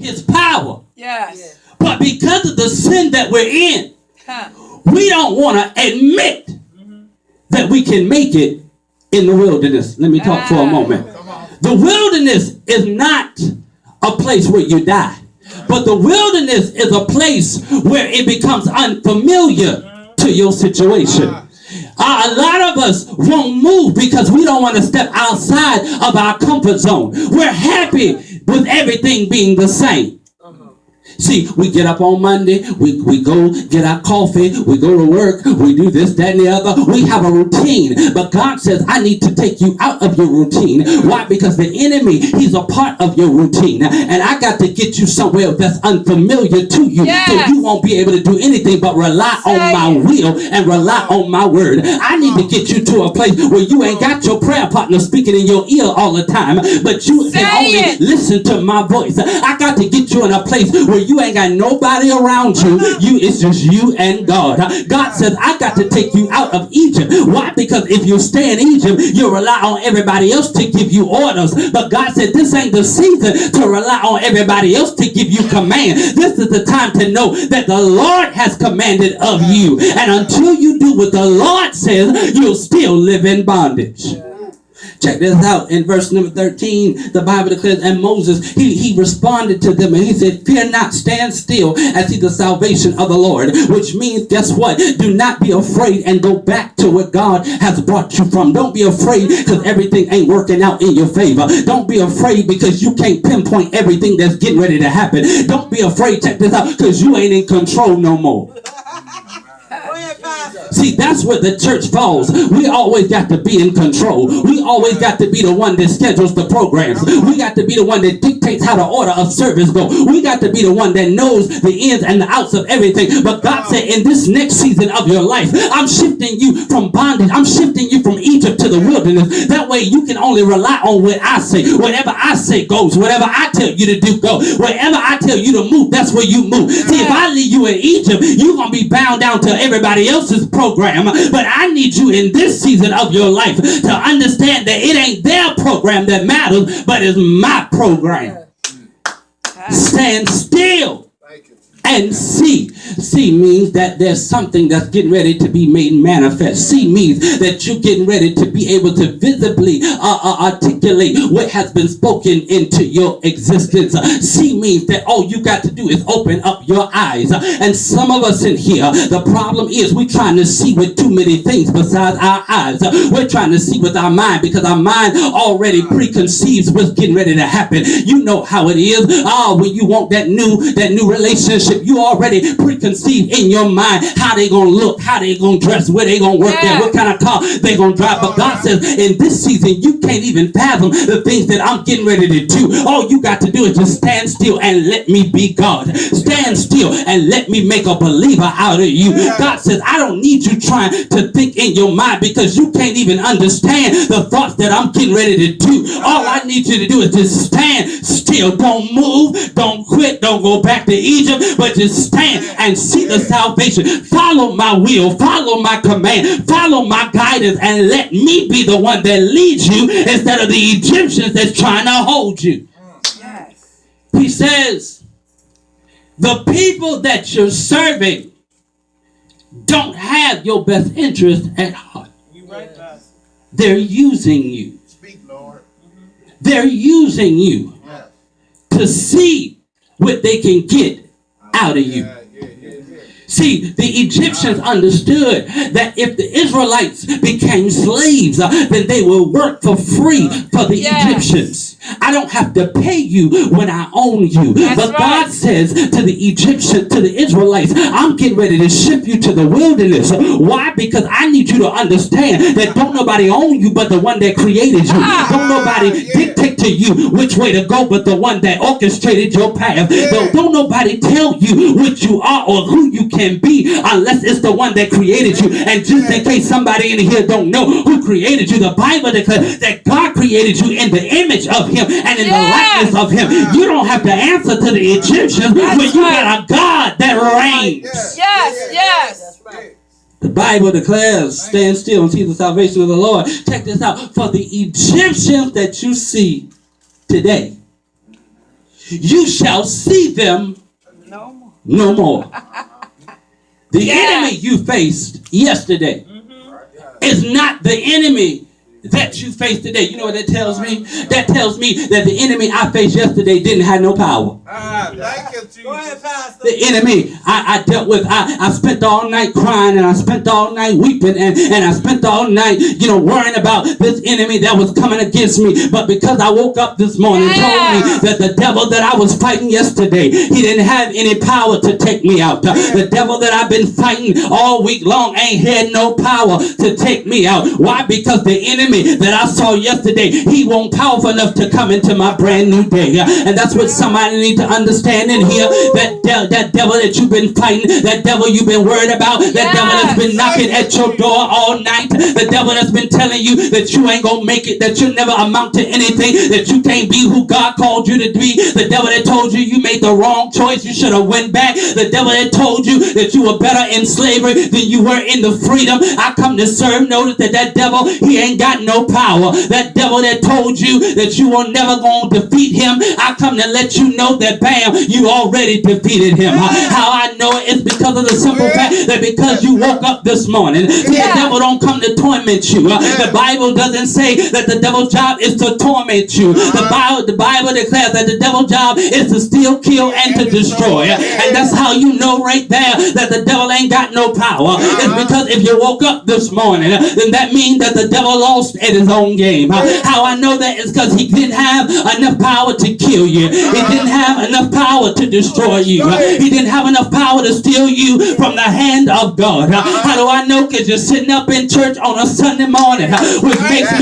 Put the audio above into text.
his power. Yes. But because of the sin that we're in, we don't want to admit that we can make it in the wilderness. Let me talk for a moment. The wilderness is not a place where you die. But the wilderness is a place where it becomes unfamiliar to your situation. A lot of us won't move because we don't want to step outside of our comfort zone. We're happy with everything being the same. See, we get up on Monday, we go get our coffee, we go to work, we do this, that, and the other. We have a routine. But God says, I need to take you out of your routine. Why? Because the enemy, he's a part of your routine. And I got to get you somewhere that's unfamiliar to you. Yes. So you won't be able to do anything but rely on my will and rely on my word. I need to get you to a place where you ain't got your prayer partner speaking in your ear all the time, but you can only listen to my voice. I got to get you in a place where you ain't got nobody around you. It's just you and God. God says, I got to take you out of Egypt. Why? Because if you stay in Egypt, you rely on everybody else to give you orders. But God said, this ain't the season to rely on everybody else to give you command. This is the time to know that the Lord has commanded of you. And until you do what the Lord says, you'll still live in bondage. Check this out. In verse number 13, the Bible declares, and Moses, he responded to them and he said, fear not, stand still and see the salvation of the Lord. Which means, guess what? Do not be afraid and go back to what God has brought you from. Don't be afraid because everything ain't working out in your favor. Don't be afraid because you can't pinpoint everything that's getting ready to happen. Don't be afraid, check this out, because you ain't in control no more. See, that's where the church falls. We always got to be in control. We always got to be the one that schedules the programs. We got to be the one that dictates how the order of service go. We got to be the one that knows the ins and the outs of everything. But God said, in this next season of your life, I'm shifting you from bondage. I'm shifting you from Egypt to the wilderness. That way you can only rely on what I say. Whatever I say goes. Whatever I tell you to do, go. Wherever I tell you to move, that's where you move. See, if I leave you in Egypt, you're going to be bound down to everybody else's program. But I need you in this season of your life to understand that it ain't their program that matters, but it's my program. Stand still and see. See means that there's something that's getting ready to be made manifest. See means that you're getting ready to be able to visibly articulate what has been spoken into your existence. See means that all you got to do is open up your eyes. And some of us in here, the problem is we're trying to see with too many things besides our eyes. We're trying to see with our mind because our mind already preconceives what's getting ready to happen. You know how it is. When you want that new relationship, you already preconceived in your mind how they gonna look, how they gonna dress, where they gonna work at, what kind of car they gonna drive. But God says in this season you can't even fathom the things that I'm getting ready to do. All you got to do is just stand still and let me be God. Stand still and let me make a believer out of you. God says I don't need you trying to think in your mind because you can't even understand the thoughts that I'm getting ready to do. All I need you to do is just stand still. Don't move, don't quit, don't go back to Egypt, but just stand and see the salvation. Follow my will, follow my command, follow my guidance, and let me be the one that leads you instead of the Egyptians that's trying to hold you. Yes. He says, the people that you're serving don't have your best interest at heart. They're using you. Speak, Lord. They're using you to see what they can get out of you. See, the Egyptians understood that if the Israelites became slaves, then they will work for free for the Egyptians. I don't have to pay you when I own you. But God says to the Egyptians, to the Israelites, I'm getting ready to ship you to the wilderness. Why? Because I need you to understand that don't nobody own you but the one that created you. Don't nobody dictate to you which way to go but the one that orchestrated your path. Don't nobody tell you what you are or who you can be unless it's the one that created you. And just in case somebody in here don't know who created you, the Bible declares that God created you in the image of him and in the likeness of him. You don't have to answer to the Egyptians when you got a God that reigns. Yes. The Bible declares, stand still and see the salvation of the Lord. Check this out. For the Egyptians that you see today, you shall see them no more. The enemy you faced yesterday is not the enemy that you face today. You know what that tells me? That tells me that the enemy I faced yesterday didn't have no power. Thank you, Jesus. Go ahead, Pastor. The enemy I dealt with, I spent all night crying, and I spent all night weeping, and I spent all night, worrying about this enemy that was coming against me. But because I woke up this morning and told me that the devil that I was fighting yesterday, he didn't have any power to take me out. The devil that I've been fighting all week long ain't had no power to take me out. Why? Because the enemy that I saw yesterday, he won't powerful enough to come into my brand new day. And that's what somebody need to understand in here. That devil that you've been fighting, that devil you've been worried about, that devil that's been knocking at your door all night, the devil that's been telling you that you ain't gonna make it, that you'll never amount to anything, that you can't be who God called you to be, the devil that told you made the wrong choice, you should have went back, the devil that told you that you were better in slavery than you were in the freedom. I come to serve notice that devil, he ain't got no power. That devil that told you that you were never going to defeat him, I come to let you know that bam, you already defeated him. How I know it is because of the simple fact that because you woke up this morning, the devil don't come to torment you. The Bible doesn't say that the devil's job is to torment you. The Bible declares that the devil's job is to steal, kill, and to destroy. And that's how you know right there that the devil ain't got no power. It's because if you woke up this morning, then that means that the devil lost at his own game. How I know that is because he didn't have enough power to kill you. He didn't have enough power to destroy you. He didn't have enough power to steal you from the hand of God. How do I know? Because you're sitting up in church on a Sunday morning, which makes me